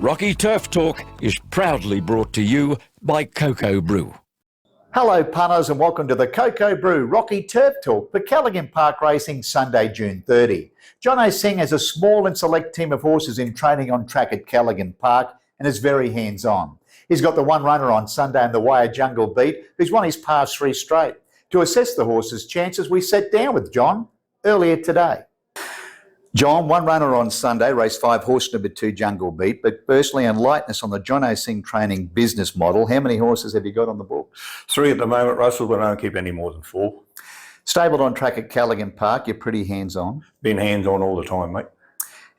Rocky Turf Talk is proudly brought to you by Cocobrew. Hello punters and welcome to the Cocobrew Rocky Turf Talk for Callaghan Park Racing Sunday, June 30. Jono Singh has a small and select team of horses in training on track at Callaghan Park and is very hands-on. He's got the one runner on Sunday in the Wire Jungle Beat who's won his past three straight. To assess the horse's chances, we sat down with John earlier today. John, one runner on Sunday, race 5, horse number 2, Jungle Beat. But firstly, enlighten us on the Jono Singh training business model. How many horses have you got on the book? 3 at the moment, Russell, but I don't keep any more than 4. Stabled on track at Callaghan Park, you're pretty hands-on. Been hands-on all the time, mate.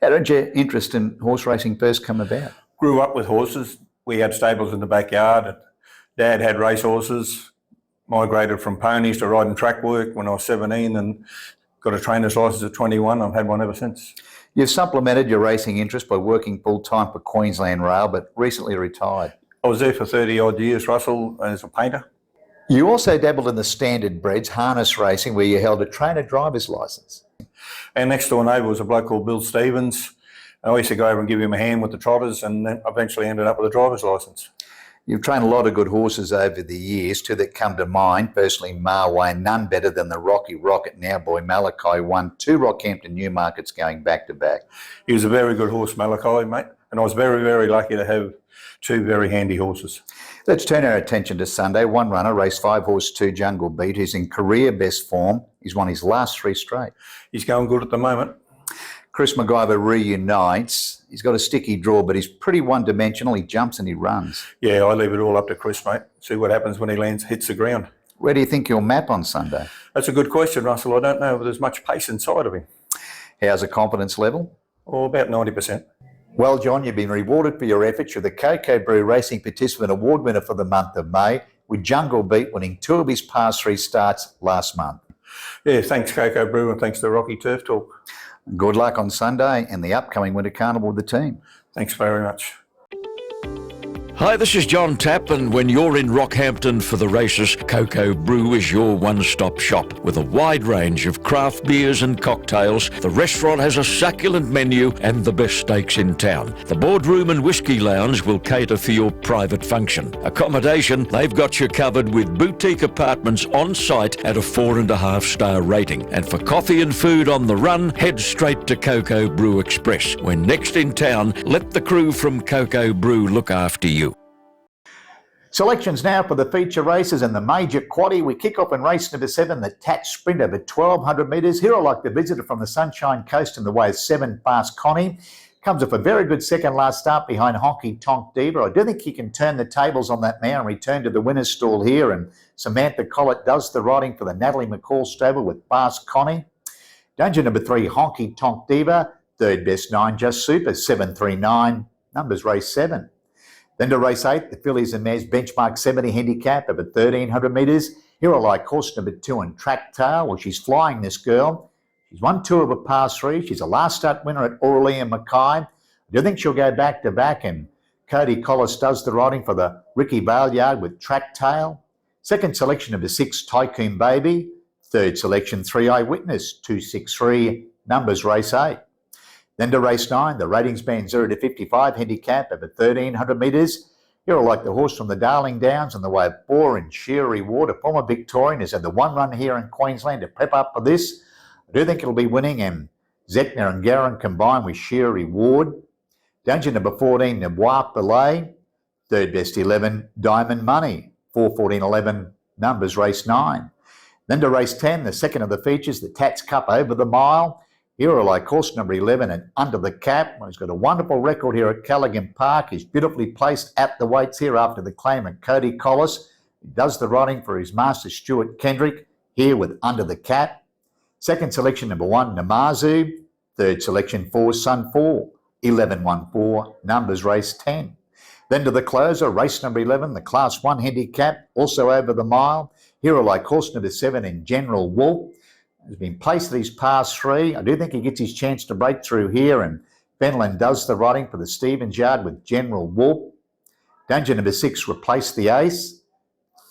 How did your interest in horse racing first come about? Grew up with horses. We had stables in the backyard. Dad had race horses. Migrated from ponies to riding track work when I was 17 and got a trainer's licence at 21. I've had one ever since. You've supplemented your racing interest by working full-time for Queensland Rail, but recently retired. I was there for 30-odd years, Russell, as a painter. You also dabbled in the standard breds, harness racing, where you held a trainer driver's licence. Our next door neighbour was a bloke called Bill Stevens. I used to go over and give him a hand with the trotters and then eventually ended up with a driver's licence. You've trained a lot of good horses over the years. 2 that come to mind, personally Marway, none better than the Rocky Rocket, now boy Malachi, won 2 Rockhampton Newmarkets going back to back. He was a very good horse, Malachi, mate, and I was very, very lucky to have 2 very handy horses. Let's turn our attention to Sunday. One runner, race 5, horse 2, Jungle Beat, who's in career best form. He's won his last 3 straight. He's going good at the moment. Chris MacGyver reunites. He's got a sticky draw, but he's pretty one-dimensional. He jumps and he runs. Yeah, I leave it all up to Chris, mate. See what happens when he hits the ground. Where do you think he'll map on Sunday? That's a good question, Russell. I don't know if there's much pace inside of him. How's the confidence level? Oh, about 90%. Well, John, you've been rewarded for your efforts. You're the Cocobrew Racing Participant Award winner for the month of May, with Jungle Beat winning 2 of his past 3 starts last month. Yeah, thanks Cocobrew and thanks to Rocky Turf Talk. Good luck on Sunday and the upcoming Winter Carnival with the team. Thanks very much. Hi, this is John Tapp, and when you're in Rockhampton for the races, Cocobrew is your one-stop shop. With a wide range of craft beers and cocktails, the restaurant has a succulent menu and the best steaks in town. The boardroom and whiskey lounge will cater for your private function. Accommodation, they've got you covered with boutique apartments on site at a 4.5-star rating. And for coffee and food on the run, head straight to Cocobrew Express. When next in town, let the crew from Cocobrew look after you. Selections now for the feature races and the major quaddie. We kick off in race number 7, the Tat Sprint over 1,200 metres. Hero Like the Visitor from the Sunshine Coast in the way of 7, Fast Connie. Comes off a very good second last start behind Honky Tonk Diva. I do think he can turn the tables on that now and return to the winner's stall here. And Samantha Collett does the riding for the Natalie McCall stable with Fast Connie. Dungeon number 3, Honky Tonk Diva. Third best 9, Just Super, 739. Numbers race 7. Then to race 8, the Fillies and Mares Benchmark 70 handicap over 1,300 metres. Hero Like horse number 2 and Track Tail. Well, she's flying, this girl. She's won 2 of her past 3. She's a last start winner at Aurelia and Mackay. I do think she'll go back to back, and Cody Collis does the riding for the Ricky Bailyard with Track Tail. Second selection number 6, Tycoon Baby. Third selection 3, Eyewitness 263. Numbers race 8. Then to race 9, the ratings band 0 to 55 handicap over 1,300 metres. Hero Like the horse from the Darling Downs on the way of 4 and Sheer Reward. A former Victorian has had the one run here in Queensland to prep up for this. I do think it'll be winning, and Zettner and Garron combined with Sheer Reward. Dungeon number 14, Nabois Belay. Third best 11, Diamond Money. 4:14:11, numbers race 9. Then to race 10, the second of the features, the Tats Cup over the mile. Hero Like horse number 11 and Under the Cap. Well, he's got a wonderful record here at Callaghan Park. He's beautifully placed at the weights here after the claimant Cody Collis. He does the riding for his master Stuart Kendrick here with Under the Cap. Second selection number 1, Namazu. Third selection 4, Sun 4. 11:14, numbers race 10. Then to the closer, race number 11, the Class 1 handicap, also over the mile. Hero Like horse number 7 in General Wolf. Has been placed at his past 3. I do think he gets his chance to break through here, and Fenlon does the riding for the Stevens Yard with General Wolf. Dungeon number 6, Replace the Ace.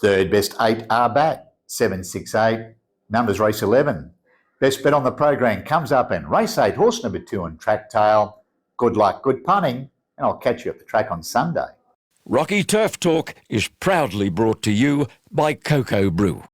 Third best 8 are back, 768. Numbers race 11. Best bet on the program comes up in race 8, horse number 2 and Track Tail. Good luck, good punning. and I'll catch you at the track on Sunday. Rocky Turf Talk is proudly brought to you by Cocobrew.